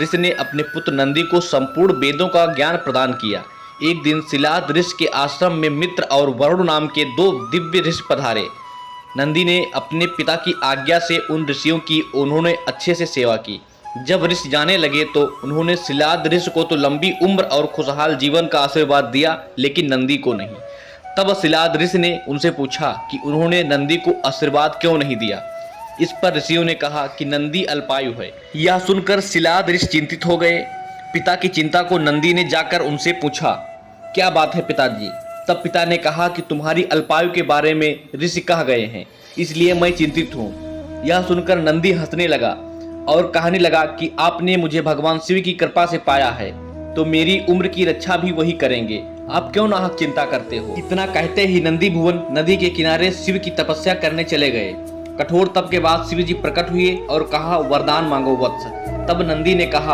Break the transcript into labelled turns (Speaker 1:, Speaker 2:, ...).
Speaker 1: ऋषि ने अपने पुत्र नंदी को संपूर्ण वेदों का ज्ञान प्रदान किया। एक दिन सिलाद ऋषि के आश्रम में मित्र और वरुण नाम के दो दिव्य ऋषि पधारे। नंदी ने अपने पिता की आज्ञा से उन ऋषियों की उन्होंने अच्छे से सेवा की। जब ऋषि जाने लगे तो उन्होंने सिलाद ऋषि को तो लंबी उम्र और खुशहाल जीवन का आशीर्वाद दिया, लेकिन नंदी को नहीं। तब सिलाद ऋषि ने उनसे पूछा कि उन्होंने नंदी को आशीर्वाद क्यों नहीं दिया। इस पर ऋषियों ने कहा कि नंदी अल्पायु है। यह सुनकर सिलाद ऋषि चिंतित हो गए। पिता की चिंता को नंदी ने जाकर उनसे पूछा, क्या बात है पिताजी? तब पिता ने कहा कि तुम्हारी अल्पायु के बारे में ऋषि कह गए हैं, इसलिए मैं चिंतित हूँ। यह सुनकर नंदी हंसने लगा और कहने लगा कि आपने मुझे भगवान शिव की कृपा से पाया है, तो मेरी उम्र की रक्षा भी वही करेंगे। आप क्यों नाहक चिंता करते हो? इतना कहते ही नंदी भुवन नदी के किनारे शिव की तपस्या करने चले गए। कठोर तप के बाद शिव जी प्रकट हुए और कहा, वरदान मांगो वत्स। तब नंदी ने कहा,